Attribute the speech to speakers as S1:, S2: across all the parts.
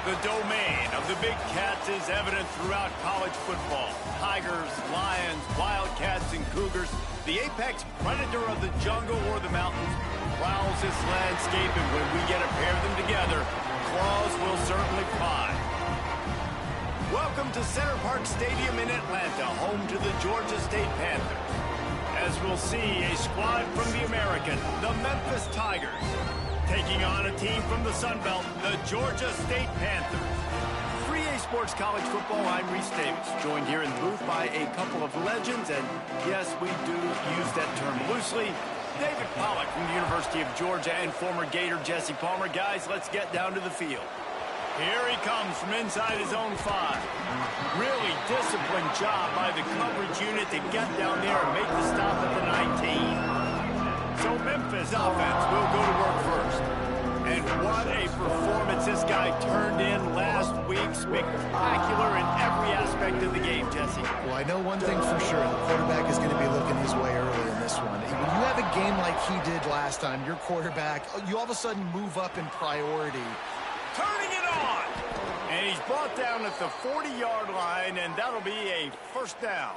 S1: The domain of the big cats is evident throughout college football. Tigers, lions, wildcats, and cougars. The apex predator of the jungle or the mountains prowls this landscape, and when we get to pair them together, claws will certainly fly. Welcome to Center Park Stadium in Atlanta, home to the Georgia State Panthers. As we'll see, a squad from the American, the Memphis Tigers, taking on a team from the Sun Belt, the Georgia State Panthers. 3A Sports College Football, I'm Reese Davis, joined here in the booth by a couple of legends, and yes, we do use that term loosely. David Pollack from the University of Georgia and former Gator Jesse Palmer. Guys, let's get down to the field. Here he comes from inside his own 5. Really disciplined job by the coverage unit to get down there and make the stop at the 19. So Memphis offense will go to work first. And what a performance this guy turned in last week. Spectacular in every aspect of the game, Jesse.
S2: Well, I know one thing for sure. The quarterback is going to be looking his way early in this one. When you have a game like he did last time, your quarterback, you all of a sudden move up in priority.
S1: Turning it on. And he's brought down at the 40-yard line, and that'll be a first down.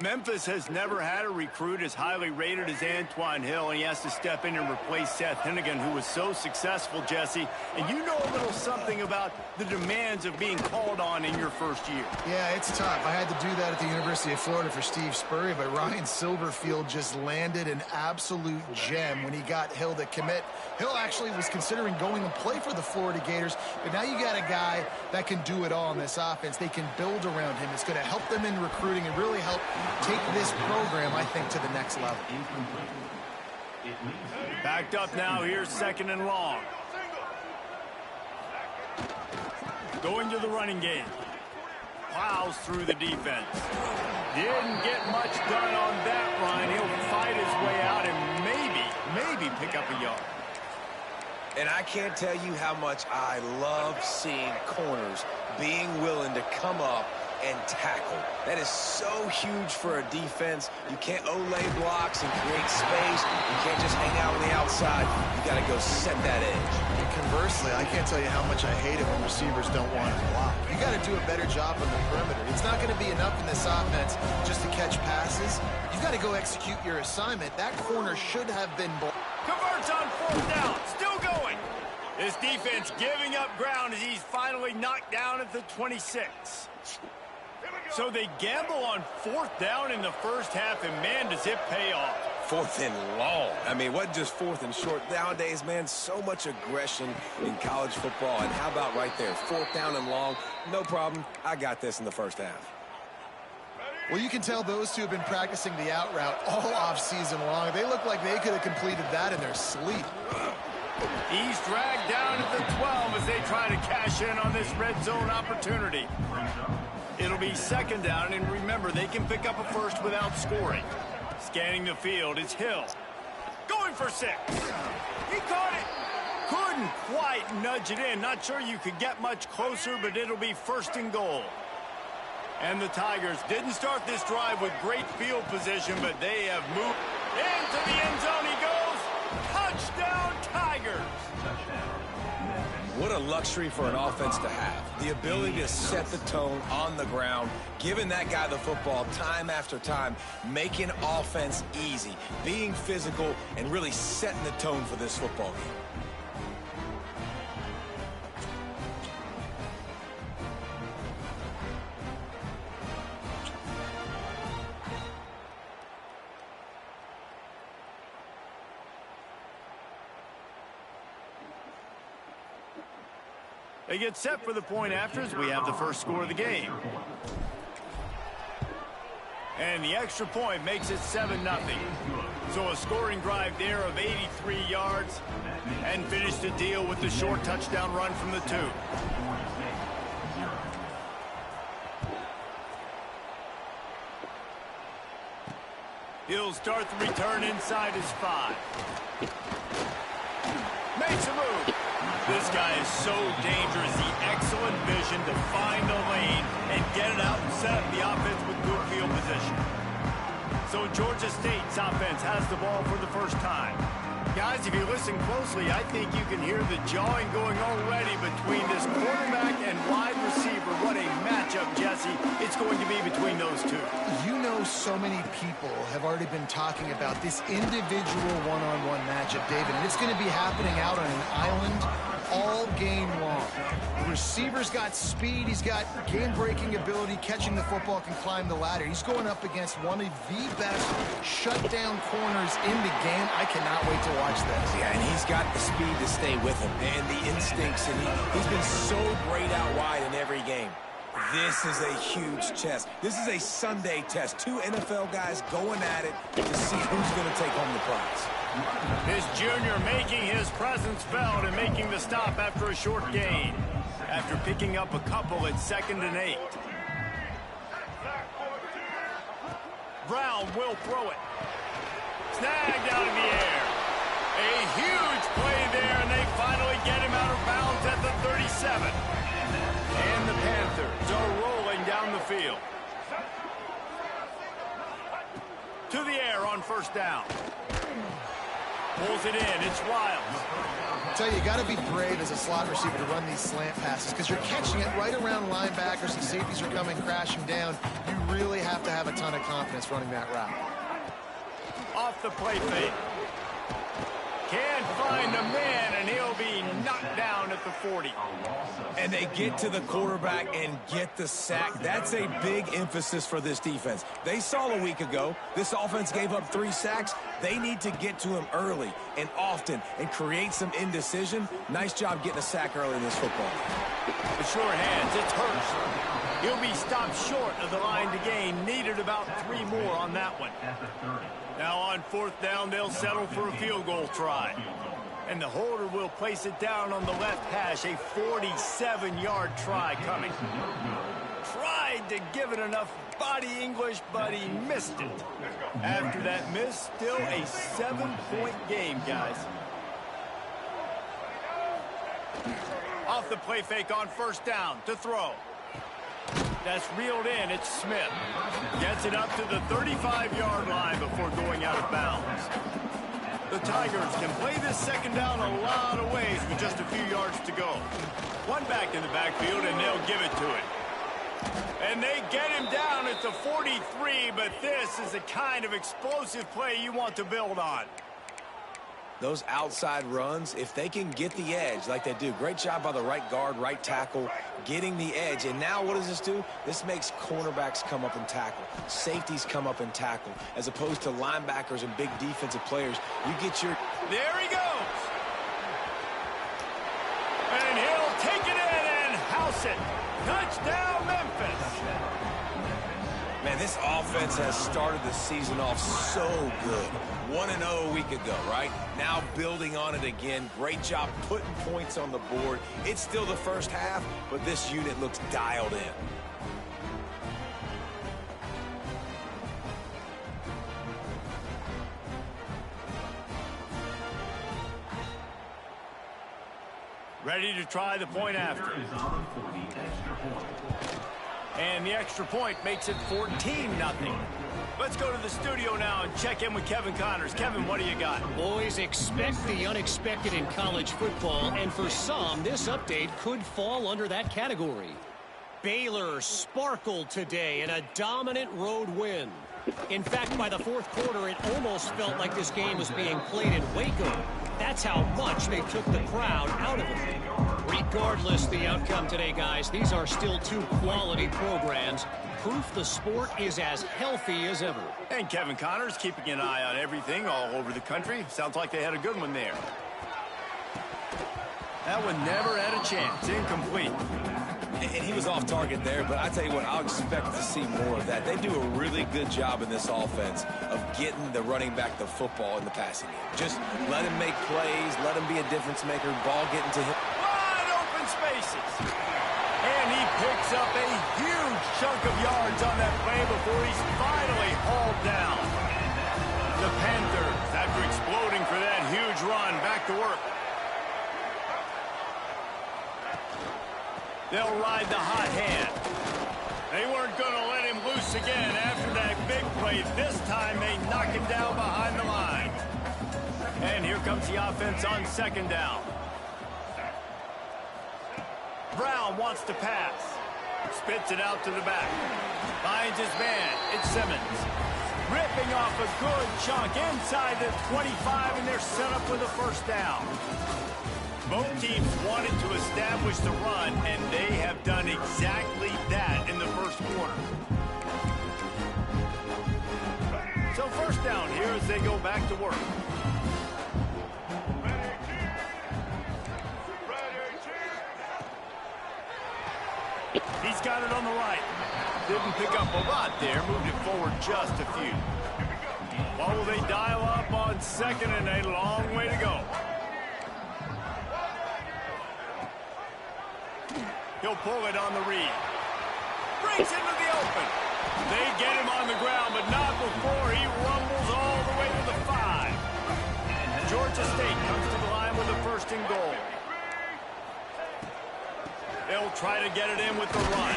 S1: Memphis has never had a recruit as highly rated as Antoine Hill, and he has to step in and replace Seth Hennigan, who was so successful, Jesse. And you know a little something about the demands of being called on in your first year.
S2: Yeah, it's tough. I had to do that at the University of Florida for Steve Spurrier, but Ryan Silverfield just landed an absolute gem when he got Hill to commit. Hill actually was considering going to play for the Florida Gators, but now you got a guy that can do it all in this offense. They can build around him. It's going to help them in recruiting and really help take this program, I think, to the next level.
S1: Backed up now. Here's second and long. Going to the running game. Plows through the defense. Didn't get much done on that run. He'll fight his way out and maybe pick up a yard.
S3: And I can't tell you how much I love seeing corners being willing to come up and tackle. That is so huge for a defense. You can't olay blocks and create space. You can't just hang out on the outside. You got to go set that edge.
S2: And conversely, I can't tell you how much I hate it when receivers don't want to block. You got to do a better job on the perimeter. It's not going to be enough in this offense just to catch passes. You got to go execute your assignment. That corner should have been blocked.
S1: Converts on fourth down. Still going. This defense giving up ground as he's finally knocked down at the 26. So they gamble on fourth down in the first half, and man, does it pay off.
S3: Fourth and long. I mean, what just fourth and short? Nowadays, man, so much aggression in college football. And how about right there? Fourth down and long. No problem. I got this in the first half.
S2: Well, you can tell those two have been practicing the out route all off-season long. They look like they could have completed that in their sleep.
S1: He's dragged down at the 12 as they try to cash in on this red zone opportunity. It'll be second down, and remember, they can pick up a first without scoring. Scanning the field, it's Hill. Going for 6. He caught it. Couldn't quite nudge it in. Not sure you could get much closer, but it'll be first and goal. And the Tigers didn't start this drive with great field position, but they have moved into the end zone. He goes. Touchdown, Tigers.
S3: What a luxury for an offense to have. The ability to set the tone on the ground, giving that guy the football time after time, making offense easy, being physical, and really setting the tone for this football game.
S1: They get set for the point afters. We have the first score of the game. And the extra point makes it 7-0. So a scoring drive there of 83 yards and finish the deal with the short touchdown run from the 2. He'll start the return inside his 5. Makes a move. This guy is so dangerous. The excellent vision to find the lane and get it out and set up the offense with good field position. So Georgia State's offense has the ball for the first time. Guys, if you listen closely, I think you can hear the jawing going already between this quarterback and wide receiver. What a matchup, Jesse, it's going to be between those two.
S2: You know, so many people have already been talking about this individual one-on-one matchup, David, and it's going to be happening out on an island all game long. The receiver's got speed, he's got game-breaking ability, catching the football, can climb the ladder. He's going up against one of the best shutdown corners in the game. I cannot wait to watch this.
S3: Yeah, and he's got the speed to stay with him and the instincts, and he's been so great out wide in every game. This is a huge test. This is a Sunday test. Two NFL guys going at it to see who's going to take home the prize.
S1: This junior making his presence felt and making the stop after a short gain. After picking up a couple at 2nd and 8. Brown will throw it. Snagged out in the air. A huge play there, and they finally get him out of bounds at the 37. And the Panthers are rolling down the field. To the air on 1st down. Pulls it in. It's Wiles.
S2: I tell you, you got to be brave as a slot receiver to run these slant passes because you're catching it right around linebackers and safeties are coming crashing down. You really have to have a ton of confidence running that route.
S1: Off the play fake. Can't find a man, and he'll be knocked down at the 40.
S3: And they get to the quarterback and get the sack. That's a big emphasis for this defense. They saw a week ago, this offense gave up 3 sacks. They need to get to him early and often and create some indecision. Nice job getting a sack early in this football.
S1: The sure hands, it's Hurst. He'll be stopped short of the line to gain. Needed about 3 more on that one. Now on 4th down, they'll settle for a field goal try. And the holder will place it down on the left hash. A 47-yard try coming. Tried to give it enough body English, but he missed it. After that miss, still a 7-point game, guys. Off the play fake on 1st down to throw. That's reeled in. It's Smith. Gets it up to the 35-yard line before going out of bounds. The Tigers can play this 2nd down a lot of ways with just a few yards to go. One back in the backfield, and they'll give it to him. And they get him down at the 43, but this is the kind of explosive play you want to build on.
S3: Those outside runs, if they can get the edge like they do, great job by the right guard, right tackle, getting the edge. And now what does this do? This makes cornerbacks come up and tackle. Safeties come up and tackle. As opposed to linebackers and big defensive players, you get your...
S1: There he goes. And he'll take it in and house it. Touchdown, Memphis.
S3: Man, this offense has started the season off so good. 1-0 a week ago, right? Now building on it again. Great job putting points on the board. It's still the first half, but this unit looks dialed in.
S1: Ready to try the point after. And the extra point makes it 14-0. Let's go to the studio now and check in with Kevin Connors. Kevin, what do you got?
S4: Boys, expect the unexpected in college football, and for some, this update could fall under that category. Baylor sparkled today in a dominant road win. In fact, by the 4th quarter, it almost felt like this game was being played in Waco. That's how much they took the crowd out of it. Regardless the outcome today, guys, these are still 2 quality programs. Proof the sport is as healthy as ever.
S1: And Kevin Connors keeping an eye on everything all over the country. Sounds like they had a good one there. That one never had a chance. Incomplete.
S3: And he was off target there, but I tell you what, I'll expect to see more of that. They do a really good job in this offense of getting the running back the football in the passing game. Just let him make plays, let him be a difference maker, ball getting to him.
S1: Wide open spaces. And he picks up a huge chunk of yards on that play before he's finally hauled down. The Panthers, after exploding for that huge run, back to work. They'll ride the hot hand. They weren't going to let him loose again after that big play. This time they knock him down behind the line. And here comes the offense on second down. Brown wants to pass. Spits it out to the back. Finds his man. It's Simmons. Ripping off a good chunk inside the 25, and they're set up with a first down. Both teams wanted to establish the run, and they have done exactly that in the first quarter. So first down here as they go back to work. He's got it on the right. Didn't pick up a lot there. Moved it forward just a few. What will they dial up on second and a long way to go? He'll pull it on the read. Breaks into the open. They get him on the ground, but not before he rumbles all the way to the 5. Georgia State comes to the line with a first and goal. They'll try to get it in with the run.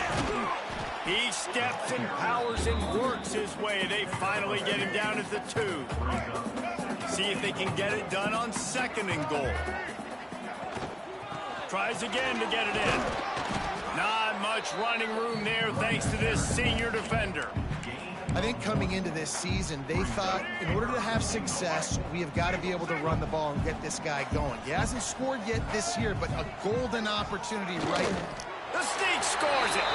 S1: He steps and powers and works his way. They finally get him down at the 2. See if they can get it done on second and goal. Tries again to get it in. Not much running room there thanks to this senior defender.
S2: I think coming into this season, they thought in order to have success, we have got to be able to run the ball and get this guy going. He hasn't scored yet this year, but a golden opportunity right now.
S1: The Sneak scores it.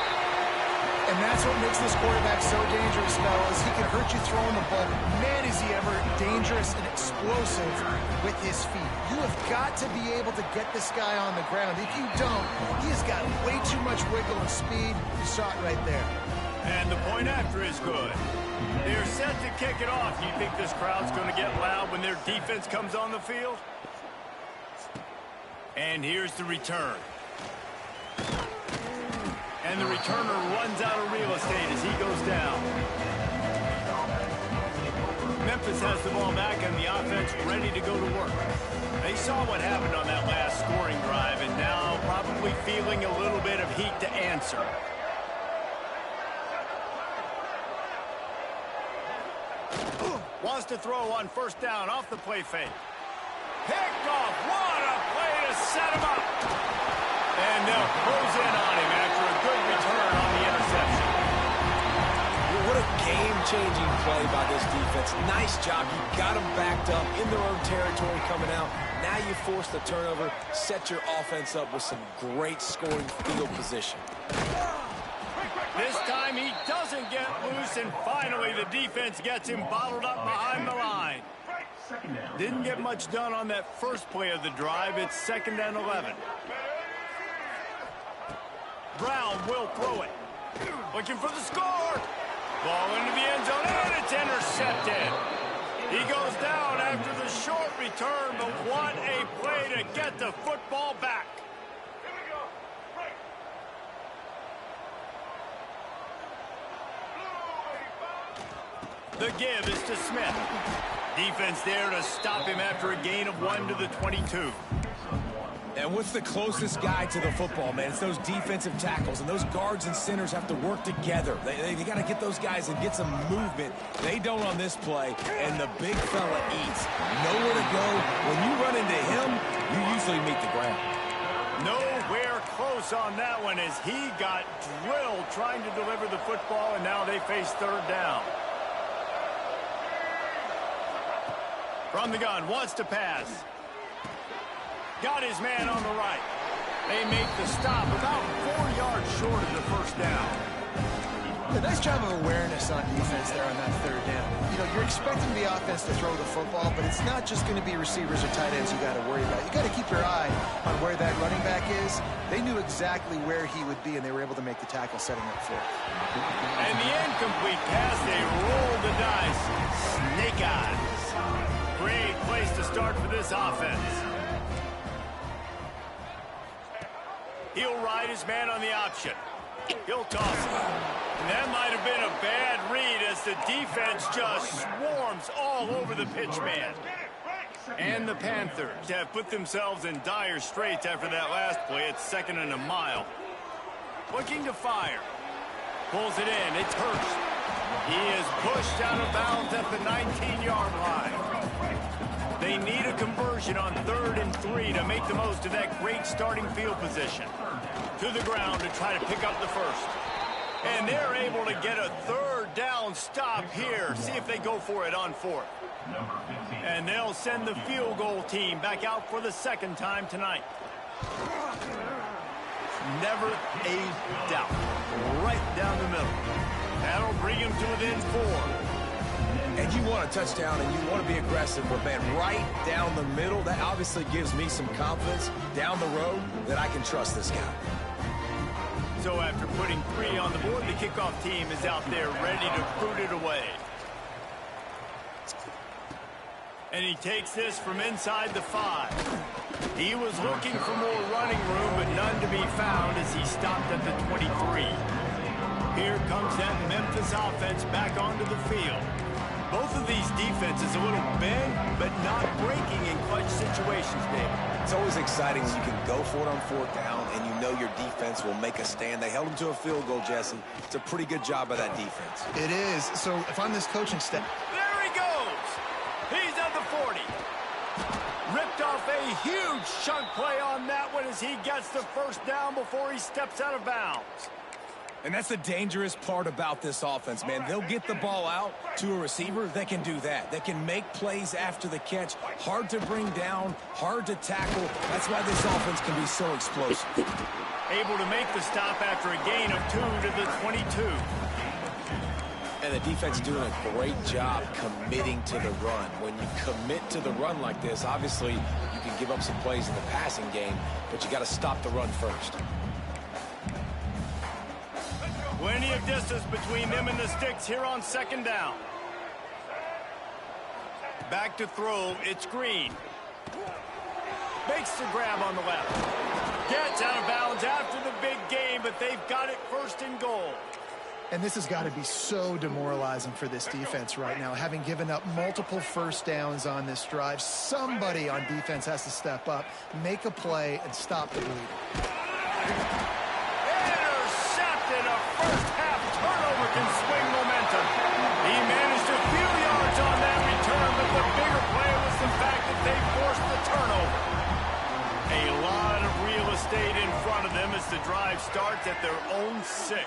S2: And that's what makes this quarterback so dangerous, fellas. He can hurt you throwing the ball. Man, is he ever dangerous and explosive with his feet. You have got to be able to get this guy on the ground. If you don't, he has got way too much wiggle and speed. You saw it right there.
S1: And the point after is good. They're set to kick it off. You think this crowd's going to get loud when their defense comes on the field? And here's the return. And the returner runs out of real estate as he goes down. Memphis has the ball back and the offense ready to go to work. They saw what happened on that last scoring drive and now probably feeling a little bit of heat to answer. Wants to throw on first down off the play fake. Picked off. What a play to set him up. And they'll close in on him after a good return on the interception.
S3: What a game-changing play by this defense. Nice job. You got them backed up in their own territory coming out. Now you force the turnover, set your offense up with some great scoring field position.
S1: This time he doesn't get loose, and finally the defense gets him bottled up behind the line. Didn't get much done on that first play of the drive. It's 2nd and 11. Brown will throw it. Looking for the score. Ball into the end zone, and it's intercepted. He goes down after the short return, but what a play to get the football back. The give is to Smith. Defense there to stop him after a gain of 1 to the 22.
S3: And what's the closest guy to the football, man? It's those defensive tackles, and those guards and centers have to work together. They got to get those guys and get some movement. They don't on this play, and the big fella eats. Nowhere to go. When you run into him, you usually meet the ground.
S1: Nowhere close on that one as he got drilled trying to deliver the football, and now they face 3rd down. From the gun, wants to pass. Got his man on the right. They make the stop about 4 yards short of the first down.
S2: A nice job of awareness on defense there on that 3rd down. You know, you're expecting the offense to throw the football, but it's not just going to be receivers or tight ends you got to worry about. You got to keep your eye on where that running back is. They knew exactly where he would be, and they were able to make the tackle setting up for it.
S1: And the incomplete pass, they rolled the dice. Snake eyes. Great place to start for this offense. He'll ride his man on the option. He'll toss it. And that might have been a bad read as the defense just swarms all over the pitch man. And the Panthers have put themselves in dire straits after that last play. It's 2nd and a mile. Looking to fire. Pulls it in. It's Hurst. He is pushed out of bounds at the 19-yard line. They They need a conversion on 3rd and 3 to make the most of that great starting field position. To the ground to try to pick up the first. And they're able to get a 3rd down stop here. See if they go for it on 4th. And they'll send the field goal team back out for the 2nd time tonight. Never a doubt. Right down the middle. That'll bring him to within 4.
S3: And you want a touchdown and you want to be aggressive, but man, right down the middle, that obviously gives me some confidence down the road that I can trust this guy.
S1: So after putting 3 on the board, the kickoff team is out there ready to boot it away. And he takes this from inside the 5. He was looking for more running room, but none to be found as he stopped at the 23. Here comes that Memphis offense back onto the field. Both of these defenses a little bent, but not breaking in clutch situations, David.
S3: It's always exciting when you can go for it on 4th down and you know your defense will make a stand. They held him to a field goal, Jesse. It's a pretty good job by that defense.
S2: It is. So if I'm this coaching staff...
S1: There he goes! He's at the 40. Ripped off a huge chunk play on that one as he gets the 1st down before he steps out of bounds.
S3: And that's the dangerous part about this offense, man. They'll get the ball out to a receiver. They can do that. They can make plays after the catch. Hard to bring down, hard to tackle. That's why this offense can be so explosive.
S1: Able to make the stop after a gain of 2 to the 22.
S3: And the defense doing a great job committing to the run. When you commit to the run like this, obviously you can give up some plays in the passing game, but you got to stop the run first.
S1: Plenty of distance between them and the sticks here on 2nd down. Back to throw, it's Green. Makes the grab on the left. Gets out of bounds after the big game, but they've got it 1st and goal.
S2: And this has got to be so demoralizing for this defense right now. Having given up multiple 1st downs on this drive, somebody on defense has to step up, make a play, and stop the bleeding.
S1: Intercepted. A first-half turnover can swing momentum. He managed a few yards on that return, but the bigger play was the fact that they forced the turnover. A lot of real estate in front of them as the drive starts at their own 6.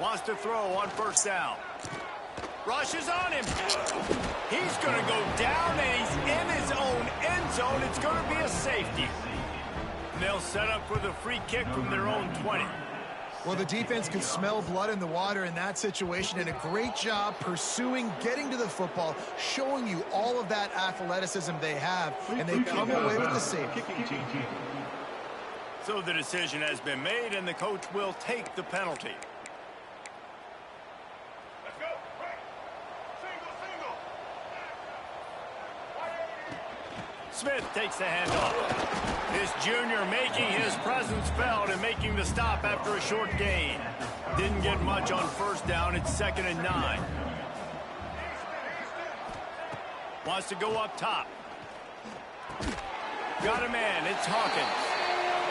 S1: Wants to throw on 1st down. Rushes on him. He's going to go down, and he's in his own end zone. It's going to be a safety. And they'll set up for the free kick from their own 20.
S2: Well, the defense could smell blood in the water in that situation, and a great job pursuing, getting to the football, showing you all of that athleticism they have, and they come away with the safety.
S1: So the decision has been made, and the coach will take the penalty. Smith takes the handoff. This junior making his presence felt and making the stop after a short gain. Didn't get much on 1st down. It's 2nd and 9. Wants to go up top. Got a man. It's Hawkins.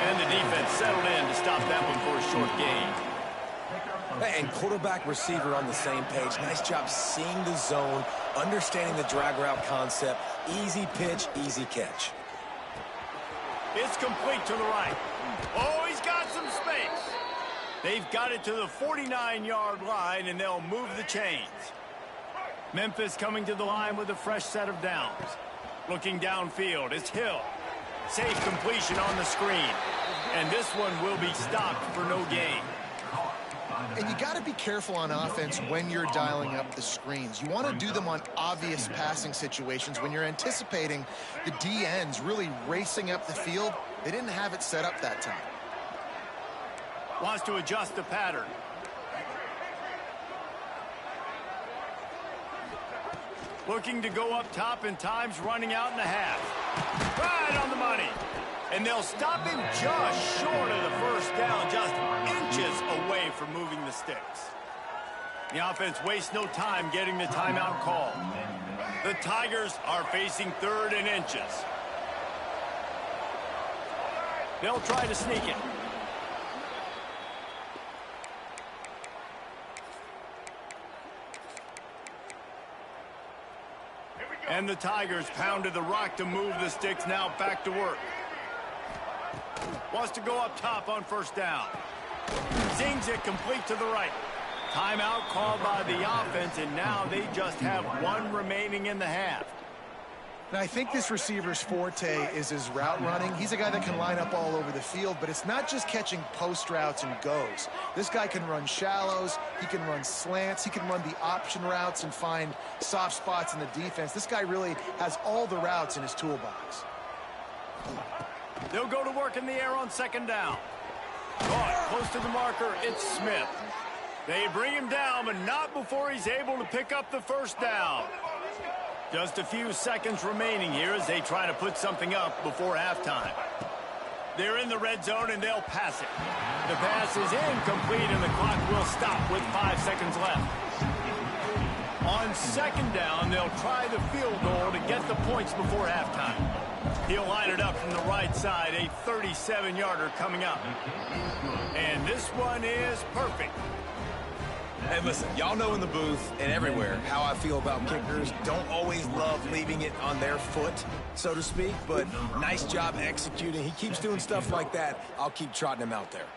S1: And the defense settled in to stop that one for a short gain.
S3: And quarterback receiver on the same page. Nice job seeing the zone, understanding the drag route concept. Easy pitch, easy catch.
S1: It's complete to the right. Oh, he's got some space. They've got it to the 49-yard line, and they'll move the chains. Memphis coming to the line with a fresh set of downs. Looking downfield, it's Hill. Safe completion on the screen. And this one will be stopped for no gain.
S2: And you got to be careful on offense when you're dialing up the screens. You want to do them on obvious passing situations. When you're anticipating the DNs really racing up the field, they didn't have it set up that time.
S1: Wants to adjust the pattern. Looking to go up top, and time's running out in the half. Right on the money. And they'll stop him just short of the 1st down, just inches away from moving the sticks. The offense wastes no time getting the timeout call. The Tigers are facing 3rd and inches. They'll try to sneak it. And the Tigers pounded the rock to move the sticks, now back to work. Wants to go up top on first down. Zings it complete to the right. Timeout called by the offense, and now they just have one remaining in the half.
S2: Now, I think this receiver's forte is his route running. He's a guy that can line up all over the field, but it's not just catching post routes and goes. This guy can run shallows, he can run slants, he can run the option routes and find soft spots in the defense. This guy really has all the routes in his toolbox.
S1: They'll go to work in the air on second down. Caught close to the marker, it's Smith. They bring him down, but not before he's able to pick up the first down. Just a few seconds remaining here as they try to put something up before halftime. They're in the red zone, and they'll pass it. The pass is incomplete, and the clock will stop with 5 seconds left. On second down, they'll try the field goal to get the points before halftime. He'll line it up from the right side, a 37-yarder coming up. And this one is perfect.
S3: And listen, y'all know in the booth and everywhere how I feel about kickers. Don't always love leaving it on their foot, so to speak, but nice job executing. He keeps doing stuff like that. I'll keep trotting him out there.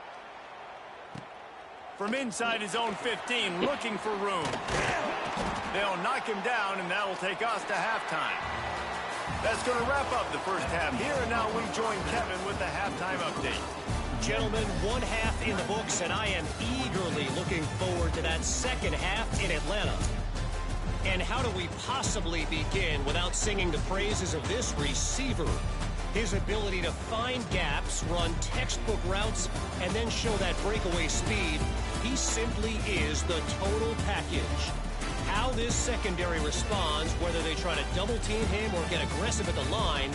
S1: From inside his own 15, looking for room. They'll knock him down, and that'll take us to halftime. That's going to wrap up the first half here, and now we join Kevin with the halftime update.
S4: Gentlemen, one half in the books, and I am eagerly looking forward to that second half in Atlanta. And how do we possibly begin without singing the praises of this receiver? His ability to find gaps, run textbook routes, and then show that breakaway speed. He simply is the total package. How this secondary responds, whether they try to double team him or get aggressive at the line,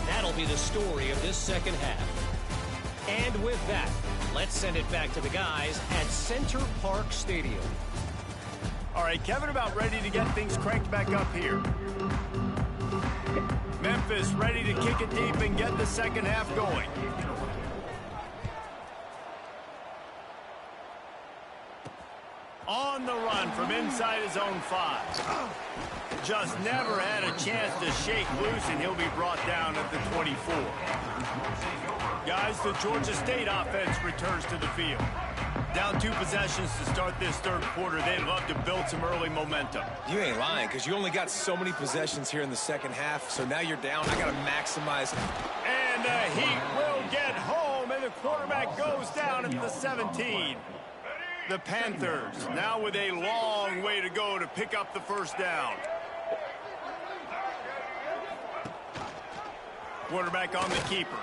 S4: that'll be the story of this second half. And with that, let's send it back to the guys at Center Park Stadium.
S1: All right, Kevin, about ready to get things cranked back up here. Memphis ready to kick it deep and get the second half going. On the run from inside his own 5. Just never had a chance to shake loose, and he'll be brought down at the 24. Guys, the Georgia State offense returns to the field. Down 2 possessions to start this third quarter. They'd love to build some early momentum.
S3: You ain't lying, because you only got so many possessions here in the second half, so now you're down. I got to maximize.
S1: And the Heat will get home, and the quarterback goes down at the 17. The Panthers now with a long way to go to pick up the first down. Quarterback on the keeper.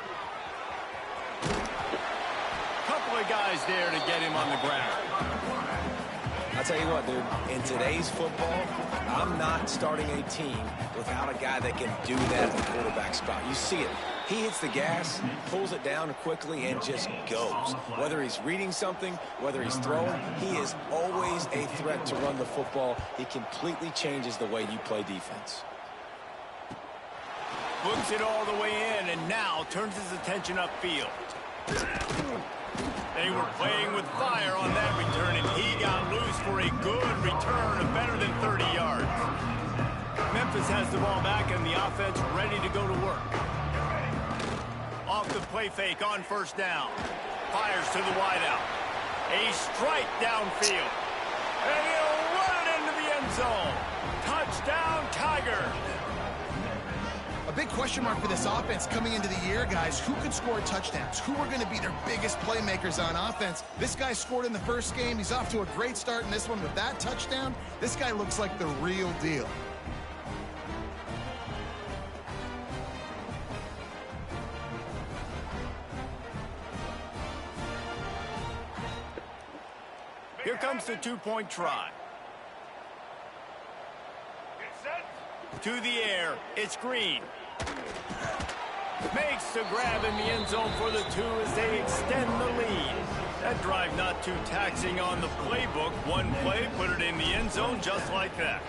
S1: Couple of guys there to get him on the ground.
S3: I'll tell you what, dude, in today's football, I'm not starting a team without a guy that can do that at the quarterback spot. You see it. He hits the gas, pulls it down quickly, and just goes. Whether he's reading something, whether he's throwing, he is always a threat to run the football. He completely changes the way you play defense.
S1: Books it all the way in, and now turns his attention upfield. They were playing with fire on that return, and he got loose for a good return of better than 30 yards. Memphis has the ball back, and the offense ready to go to work. Off the play fake on first down. Fires to the wideout. A strike downfield. And he'll run it into the end zone. Touchdown, Tigers.
S2: A big question mark for this offense coming into the year, guys. Who could score touchdowns? Who are going to be their biggest playmakers on offense? This guy scored in the first game. He's off to a great start in this one with that touchdown. This guy looks like the real deal.
S1: Here comes the two-point try. To the air, it's Green. Makes the grab in the end zone for the 2 as they extend the lead. That drive not too taxing on the playbook. One play, put it in the end zone just like that.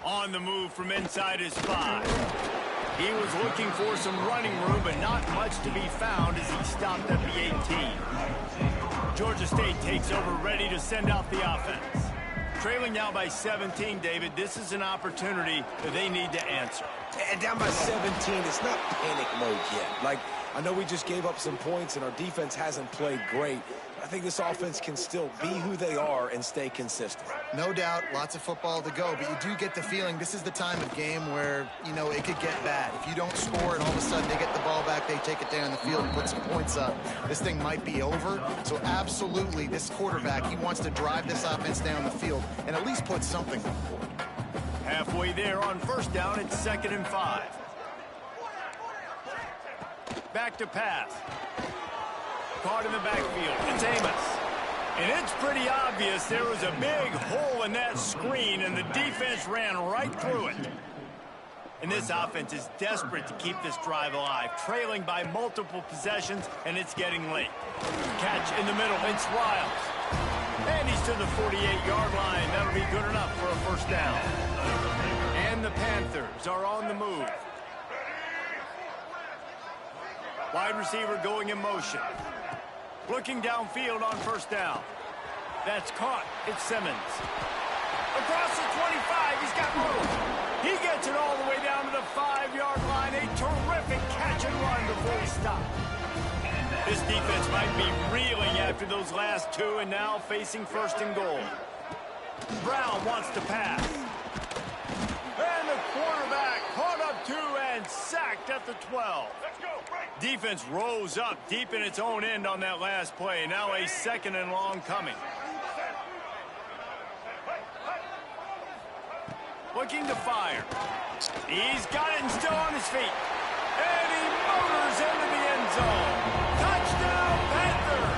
S1: On the move from inside his 5. He was looking for some running room, but not much to be found as he stopped at the 18. Georgia State takes over, ready to send out the offense. Trailing now by 17, David. This is an opportunity that they need to answer.
S3: And down by 17, it's not panic mode yet. Like, I know we just gave up some points and our defense hasn't played great. I think this offense can still be who they are and stay consistent.
S2: No doubt, lots of football to go, but you do get the feeling this is the time of game where, you know, it could get bad. If you don't score and all of a sudden they get the ball back, they take it down the field and put some points up, this thing might be over. So absolutely, this quarterback, he wants to drive this offense down the field and at least put something on the board.
S1: Halfway there on first down, it's 2nd and 5. Back to pass. Caught in the backfield. It's Amos. And it's pretty obvious there was a big hole in that screen, and the defense ran right through it. And this offense is desperate to keep this drive alive, trailing by multiple possessions, and it's getting late. Catch in the middle. It's Riles. And he's to the 48-yard line. That'll be good enough for a first down. And the Panthers are on the move. Wide receiver going in motion. Looking downfield on first down. That's caught. It's Simmons. Across the 25, he's got room. He gets it all the way down to the 5-yard line. A terrific catch and run before he stopped. This defense might be reeling after those last two and now facing 1st and goal. Brown wants to pass. And the quarterback caught up 2 and sacked at the 12. Defense rose up deep in its own end on that last play. Now a 2nd and long coming. Looking to fire. He's got it and still on his feet. And he motors into the end zone. Touchdown, Panthers!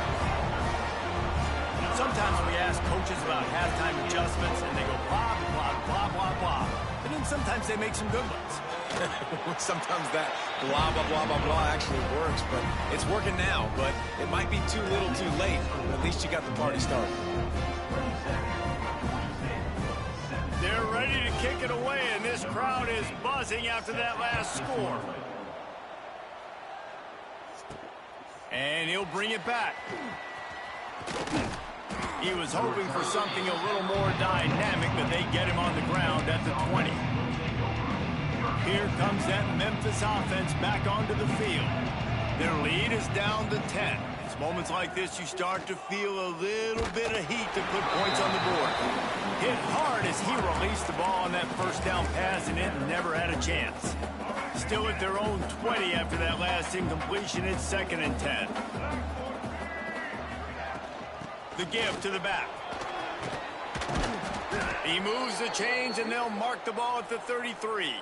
S1: Sometimes we ask coaches about halftime adjustments, and they go blah, blah, blah, blah, blah. And then sometimes they make some good ones.
S3: Sometimes that blah, blah, blah, blah, blah actually works, but it's working now. But it might be too little too late. At least you got the party started.
S1: They're ready to kick it away, and this crowd is buzzing after that last score. And he'll bring it back. He was hoping for something a little more dynamic, but they get him on the ground at the 20. Here comes that Memphis offense back onto the field. Their lead is down to 10. It's moments like this you start to feel a little bit of heat to put points on the board. Hit hard as he released the ball on that first down pass, and it never had a chance. Still at their own 20 after that last incompletion. It's 2nd and 10. The give to the back. He moves the chains, and they'll mark the ball at the 33.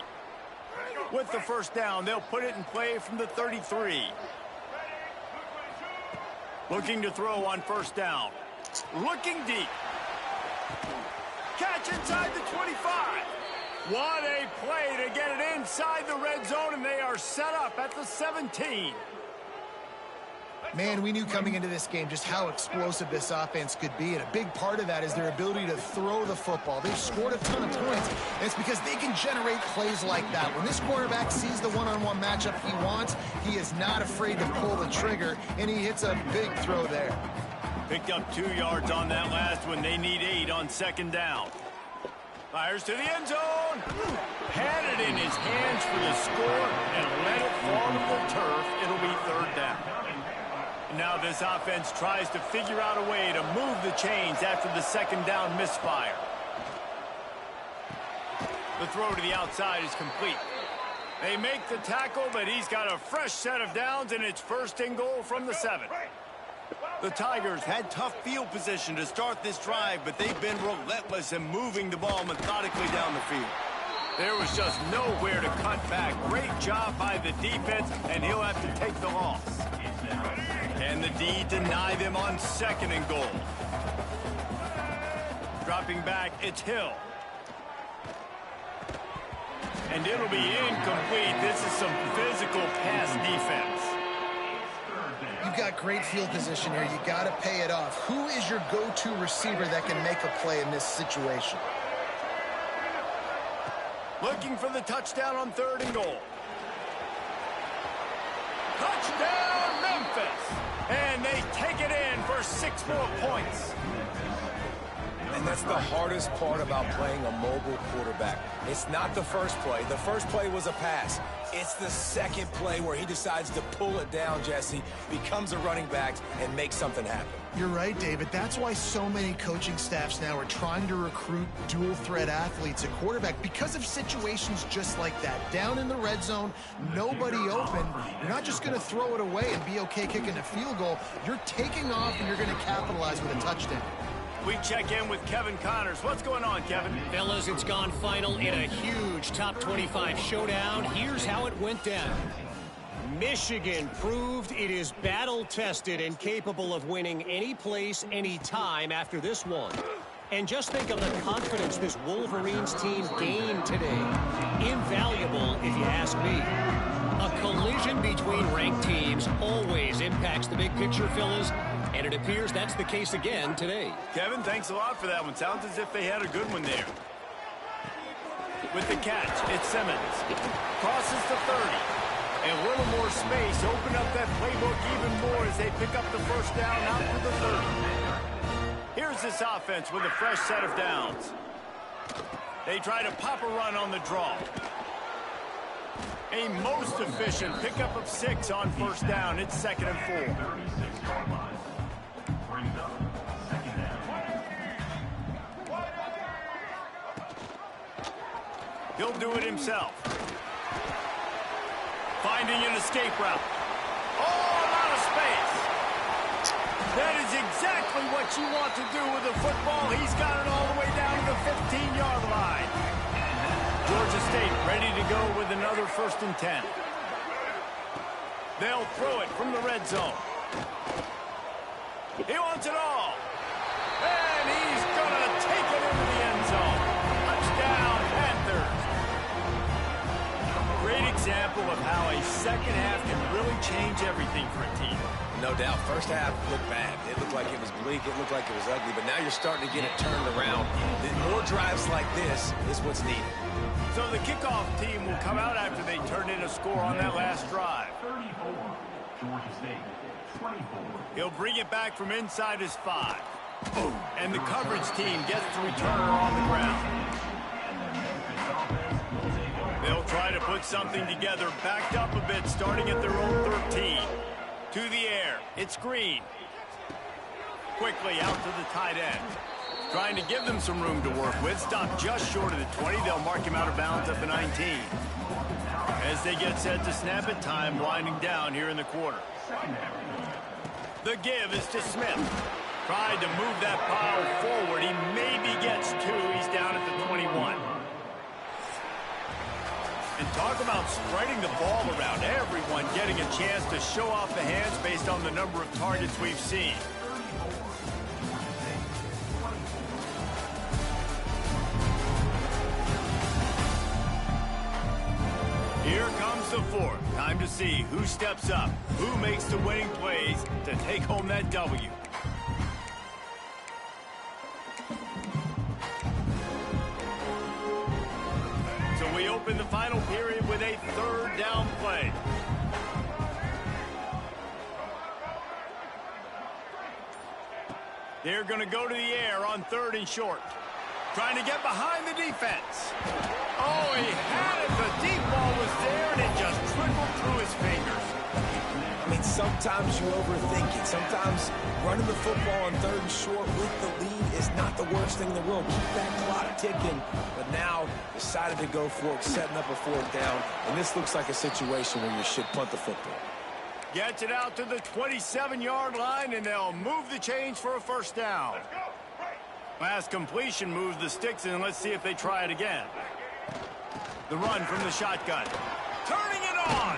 S1: With the first down, they'll put it in play from the 33. Looking to throw on first down. Looking deep. Catch inside the 25. What a play to get it inside the red zone, and they are set up at the 17.
S2: Man, we knew coming into this game just how explosive this offense could be, and a big part of that is their ability to throw the football. They've scored a ton of points, and it's because they can generate plays like that. When this quarterback sees the one-on-one matchup he wants, he is not afraid to pull the trigger, and he hits a big throw there.
S1: Picked up 2 yards on that last one. They need 8 on 2nd down. Fires to the end zone. Had it in his hands for the score and let it fall to the turf. It'll be 3rd down. Now this offense tries to figure out a way to move the chains after the 2nd down misfire. The throw to the outside is complete. They make the tackle, but he's got a fresh set of downs, and it's 1st and goal from the 7. The Tigers had tough field position to start this drive, but they've been relentless in moving the ball methodically down the field. There was just nowhere to cut back. Great job by the defense, and he'll have to take the loss. And the D deny them on 2nd and goal. Dropping back, it's Hill. And it'll be incomplete. This is some physical pass defense.
S2: You've got great field position here. You got to pay it off. Who is your go-to receiver that can make a play in this situation?
S1: Looking for the touchdown on 3rd and goal. Touchdown, Memphis! And they take it in for scores 6 more points.
S3: And that's the hardest part about playing a mobile quarterback. It's not the first play. The first play was a pass. It's the second play where he decides to pull it down, Jesse, becomes a running back, and makes something happen.
S2: You're right, David. That's why so many coaching staffs now are trying to recruit dual-threat athletes at quarterback because of situations just like that. Down in the red zone, nobody open. You're not just going to throw it away and be okay kicking a field goal. You're taking off, and you're going to capitalize with a touchdown.
S1: We check in with Kevin Connors. What's going on, Kevin?
S4: Fellas, it's gone final in a huge top 25 showdown. Here's how it went down. Michigan proved it is battle-tested and capable of winning any place, any time after this one. And just think of the confidence this Wolverines team gained today. Invaluable, if you ask me. A collision between ranked teams always impacts the big picture, fellas, and it appears that's the case again today.
S1: Kevin, thanks a lot for that one. Sounds as if they had a good one there. With the catch, it's Simmons. Crosses to 30. And a little more space. Open up that playbook even more as they pick up the first down out to the 30. Here's this offense with a fresh set of downs. They try to pop a run on the draw. A most efficient pickup of 6 on first down. It's 2nd and 4. He'll do it himself. Finding an escape route. Oh, a lot of space. That is exactly what you want to do with a football. He's got it all the way down to the 15-yard line. Georgia State ready to go with another 1st and 10. They'll throw it from the red zone. He wants it all. And he's going to take it into the end zone. Touchdown, Panthers. Great example of how a second half can really change everything for a team.
S3: No doubt. First half looked bad. It looked like it was bleak. It looked like it was ugly. But now you're starting to get it turned around. More drives like this is what's needed.
S1: So the kickoff team will come out after they turn in a score on that last drive. He'll bring it back from inside his 5. And the coverage team gets the returner on the ground. They'll try to put something together, backed up a bit, starting at their own 13. To the air, it's Green. Quickly out to the tight end. Trying to give them some room to work with. Stopped just short of the 20. They'll mark him out of bounds at the 19. As they get set to snap it, time winding down here in the quarter. The give is to Smith. Tried to move that pile forward. He maybe gets 2. He's down at the 21. And talk about spreading the ball around. Everyone getting a chance to show off the hands based on the number of targets we've seen. Here comes the 4th. Time to see who steps up, who makes the winning plays to take home that W. So we open the final period with a 3rd down play. They're going to go to the air on 3rd and short. Trying to get behind the defense. Oh, he had it. The deep ball was there, and it just trickled through his fingers.
S3: I mean, sometimes you overthink it. Sometimes running the football on 3rd and short with the lead is not the worst thing in the world. Keep that clock ticking. But now decided to go for it, setting up a 4th down. And this looks like a situation where you should punt the football.
S1: Gets it out to the 27-yard line, and they'll move the chains for a 1st down. Last completion moves the sticks, and let's see if they try it again. The run from the shotgun. Turning it on.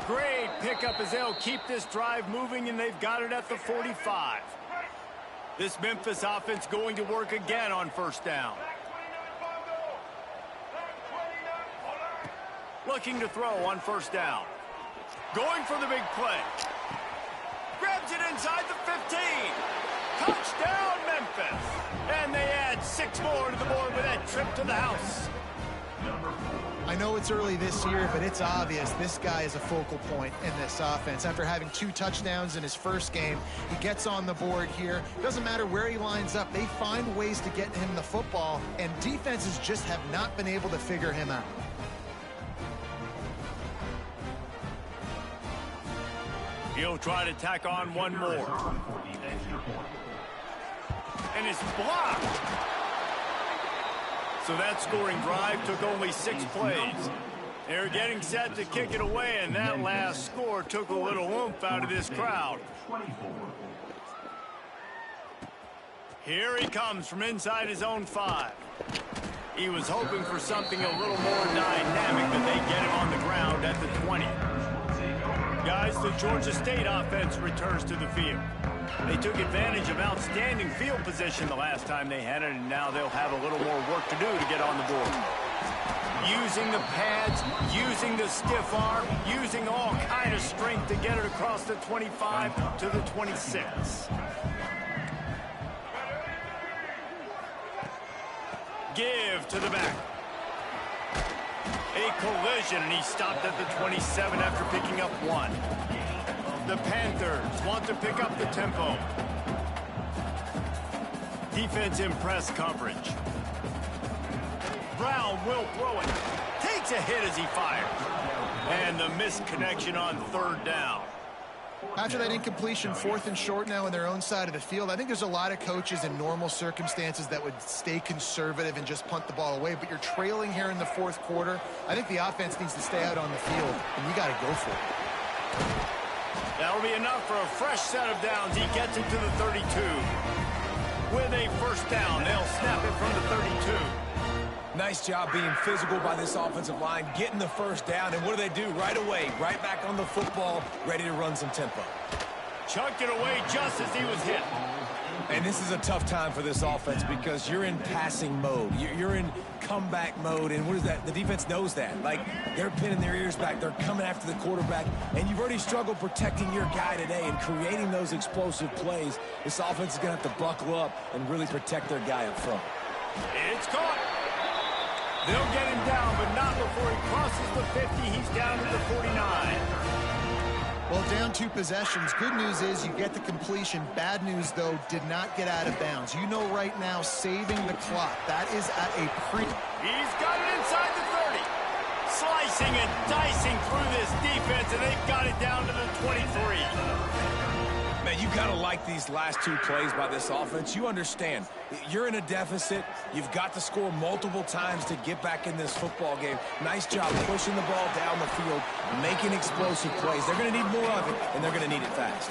S1: Great pickup as they'll keep this drive moving, and they've got it at the 45. This Memphis offense going to work again on 1st down. Looking to throw on 1st down. Going for the big play. Grabs it inside the 15. Touchdown, Memphis. And they add 6 more to the board with that trip to the house.
S2: I know it's early this year, but it's obvious this guy is a focal point in this offense. After having 2 touchdowns in his first game, he gets on the board here. Doesn't matter where he lines up, they find ways to get him the football, and defenses just have not been able to figure him out.
S1: He'll try to tack on one more. And it's blocked. So that scoring drive took only 6 plays. They're getting set to kick it away, and that last score took a little oomph out of this crowd. Here he comes from inside his own 5. He was hoping for something a little more dynamic, but they get him on the ground at the 20. Guys, the Georgia State offense returns to the field. They took advantage of outstanding field position the last time they had it, and now they'll have a little more work to do to get on the board. Using the pads, using the stiff arm, using all kind of strength to get it across the 25 to the 26. Give to the back. A collision, and he stopped at the 27 after picking up 1. The Panthers want to pick up the tempo. Defense in press coverage. Brown will throw it. Takes a hit as he fires. And the missed connection on 3rd down.
S2: After that incompletion, 4th and short now on their own side of the field, I think there's a lot of coaches in normal circumstances that would stay conservative and just punt the ball away. But you're trailing here in the 4th quarter. I think the offense needs to stay out on the field, and you got to go for it.
S1: That'll be enough for a fresh set of downs. He gets it to the 32. With a 1st down, they'll snap it from the 32.
S3: Nice job being physical by this offensive line, getting the 1st down, and what do? Right away, right back on the football, ready to run some tempo.
S1: Chucked it away just as he was hit.
S3: And this is a tough time for this offense because you're in passing mode. You're in comeback mode, and what is that? The defense knows that. Like, they're pinning their ears back. They're coming after the quarterback, and you've already struggled protecting your guy today and creating those explosive plays. This offense is going to have to buckle up and really protect their guy up front.
S1: It's caught. They'll get him down, but not before he crosses the 50. He's down to the 49.
S2: Well, down 2 possessions. Good news is you get the completion. Bad news, though, did not get out of bounds. You know right now, saving the clock. That is at a pre...
S1: He's got it inside the 30. Slicing and dicing through this defense, and they've got it down to the 23.
S3: Man, you got to like these last 2 plays by this offense. You understand. You're in a deficit. You've got to score multiple times to get back in this football game. Nice job pushing the ball down the field, making explosive plays. They're going to need more of it, and they're going to need it fast.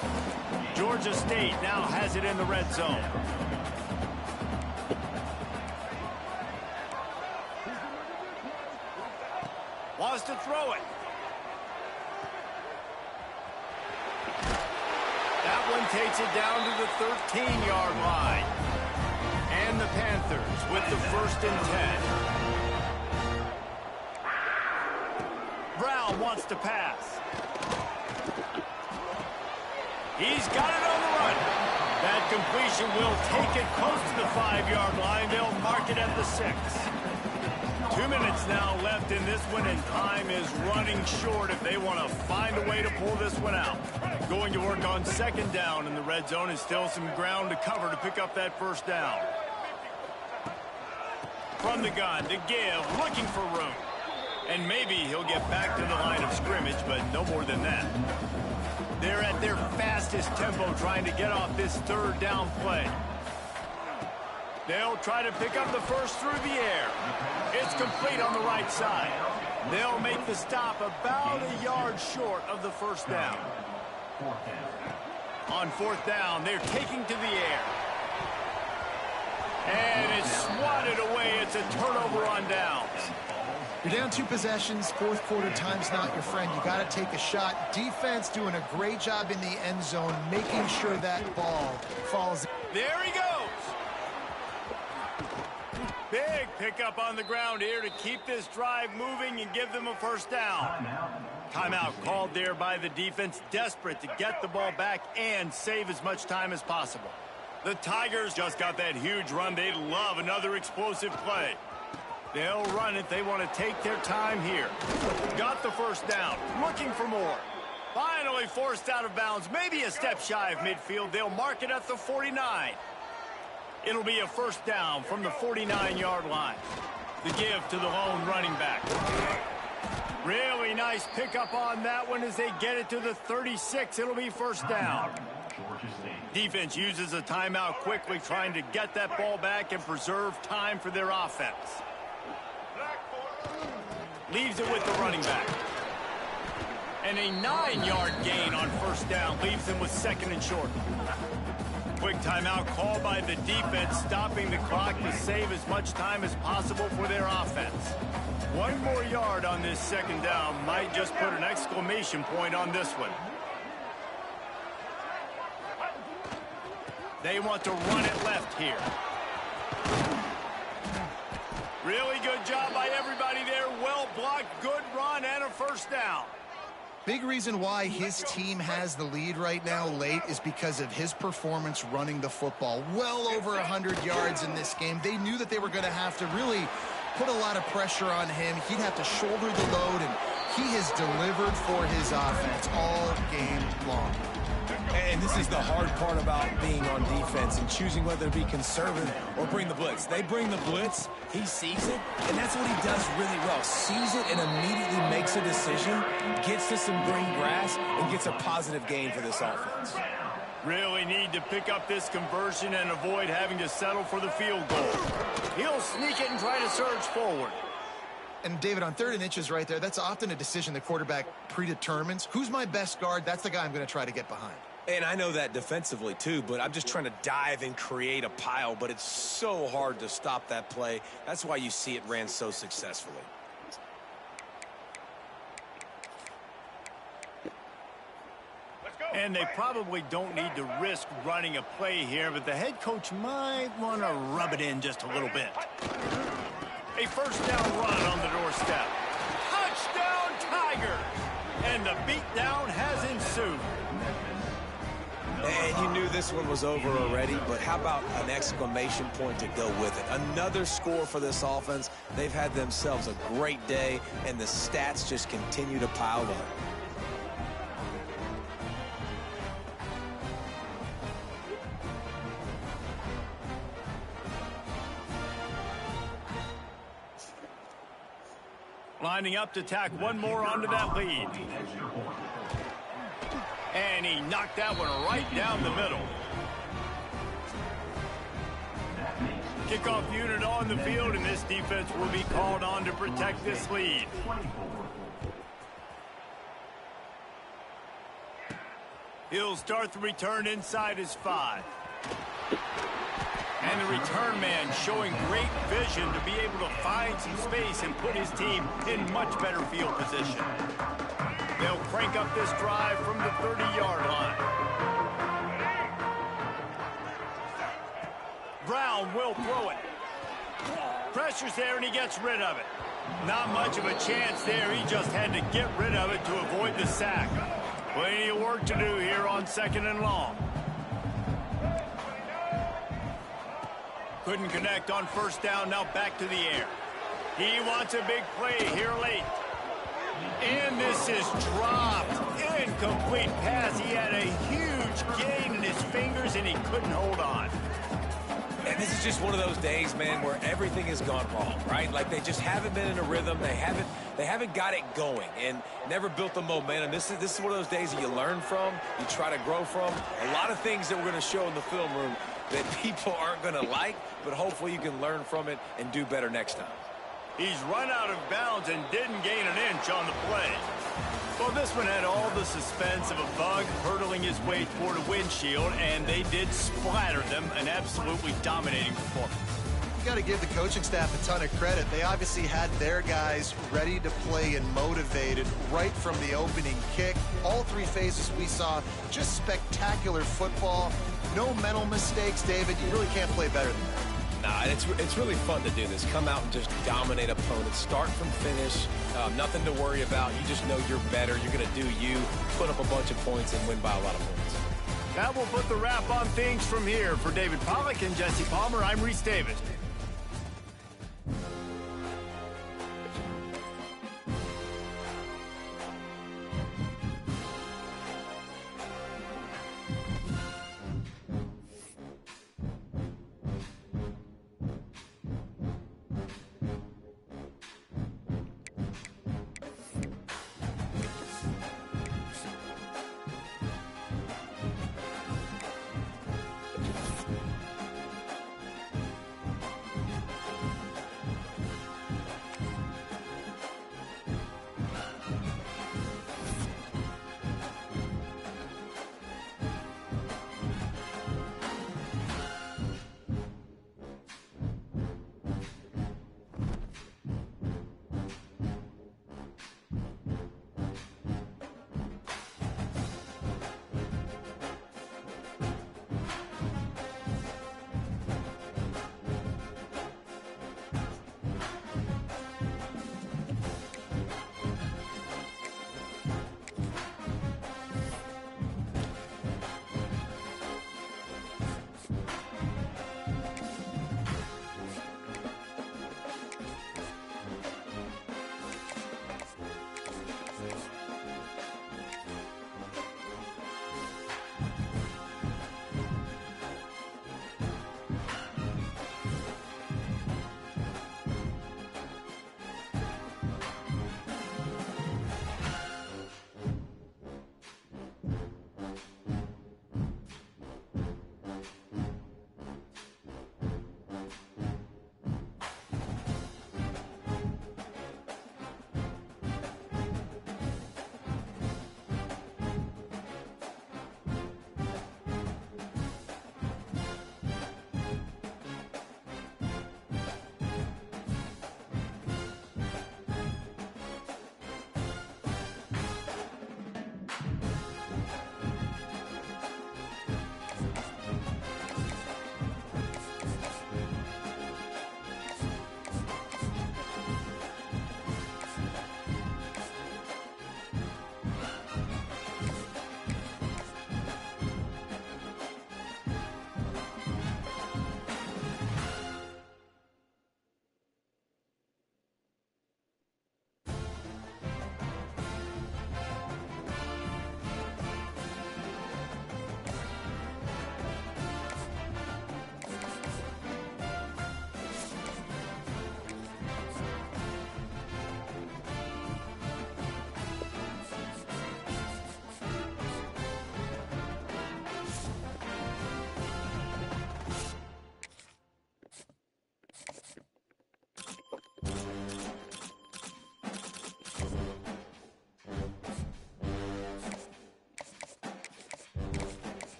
S1: Georgia State now has it in the red zone. Wants to throw it. That one takes it down to the 13-yard line. And the Panthers with the 1st and 10. Brown wants to pass. He's got it on the run. That completion will take it close to the 5-yard line. They'll mark it at the 6. 2 minutes now left in this one, and time is running short if they want to find a way to pull this one out. Going to work on 2nd down in the red zone, and still some ground to cover to pick up that 1st down. From the gun, to give, looking for room. And maybe he'll get back to the line of scrimmage, but no more than that. They're at their fastest tempo trying to get off this 3rd down play. They'll try to pick up the 1st through the air. It's complete on the right side. They'll make the stop about a yard short of the 1st down. On 4th down, they're taking to the air. And it's swatted away. It's a turnover on downs.
S2: You're down 2 possessions. 4th quarter, time's not your friend. You got to take a shot. Defense doing a great job in the end zone, making sure that ball falls.
S1: There he goes. Big pickup on the ground here to keep this drive moving and give them a 1st down. Timeout called there by the defense, desperate to get the ball back and save as much time as possible. The Tigers just got that huge run. They'd love another explosive play. They'll run it. They want to take their time here. Got the first down. Looking for more. Finally forced out of bounds. Maybe a step shy of midfield. They'll mark it at the 49. It'll be a first down from the 49-yard line. The give to the lone running back. Really nice pickup on that one as they get it to the 36. It'll be first down. Defense uses a timeout quickly, trying to get that ball back and preserve time for their offense. Leaves it with the running back. And a 9-yard gain on first down leaves them with second and short. Quick timeout called by the defense, stopping the clock to save as much time as possible for their offense. One more yard on this second down might just put an exclamation point on this one. They want to run it left here. Really good job by everybody there. Well blocked, good run, and a first down.
S2: Big reason why his team has the lead right now late is because of his performance running the football. Well over 100 yards in this game. They knew that they were going to have to really put a lot of pressure on him. He'd have to shoulder the load, and he has delivered for his offense all game long.
S3: And this is the hard part about being on defense and choosing whether to be conservative or bring the blitz. They bring the blitz, he sees it, and that's what he does really well. Sees it and immediately makes a decision, gets to some green grass, and gets a positive gain for this offense.
S1: Really need to pick up this conversion and avoid having to settle for the field goal. He'll sneak it and try to surge forward.
S2: And, David, on 3rd and inches right there, that's often a decision the quarterback predetermines. Who's my best guard? That's the guy I'm going to try to get behind.
S3: And I know that defensively, too, but I'm just trying to dive and create a pile, but it's so hard to stop that play. That's why you see it ran so successfully.
S1: And they probably don't need to risk running a play here, but the head coach might want to rub it in just a little bit. A first down run on the doorstep. Touchdown, Tigers! And the beatdown has ensued.
S3: And you knew this one was over already, but how about an exclamation point to go with it? Another score for this offense. They've had themselves a great day, and the stats just continue to pile up.
S1: Lining up to tack one more onto that lead. And he knocked that one right down the middle. Kickoff unit on the field, and this defense will be called on to protect this lead. He'll start the return inside his 5. And the return man showing great vision to be able to find some space and put his team in much better field position. They'll crank up this drive from the 30-yard line. Brown will throw it. Pressure's there, and he gets rid of it. Not much of a chance there. He just had to get rid of it to avoid the sack. Plenty of work to do here on 2nd and long. Couldn't connect on first down. Now back to the air. He wants a big play here late. And this is dropped. Incomplete pass. He had a huge gain in his fingers, and he couldn't hold on.
S3: And this is just one of those days, man, where everything has gone wrong, right? Like they just haven't been in a rhythm. They haven't got it going and never built the momentum. This is one of those days that you learn from, you try to grow from. A lot of things that we're going to show in the film room that people aren't going to like, but hopefully you can learn from it and do better next time.
S1: He's run out of bounds and didn't gain an inch on the play. Well, this one had all the suspense of a bug hurtling his way toward a windshield, and they did splatter them. An absolutely dominating performance.
S2: You got to give the coaching staff a ton of credit. They obviously had their guys ready to play and motivated right from the opening kick. All 3 phases we saw, just spectacular football. No mental mistakes, David. You really can't play better than that.
S3: Nah, it's really fun to do this. Come out and just dominate opponents. Start from finish. Nothing to worry about. You just know you're better. You're going to do you, put up a bunch of points, and win by a lot of points.
S1: That will put the wrap on things from here. For David Pollack and Jesse Palmer, I'm Reese Davis.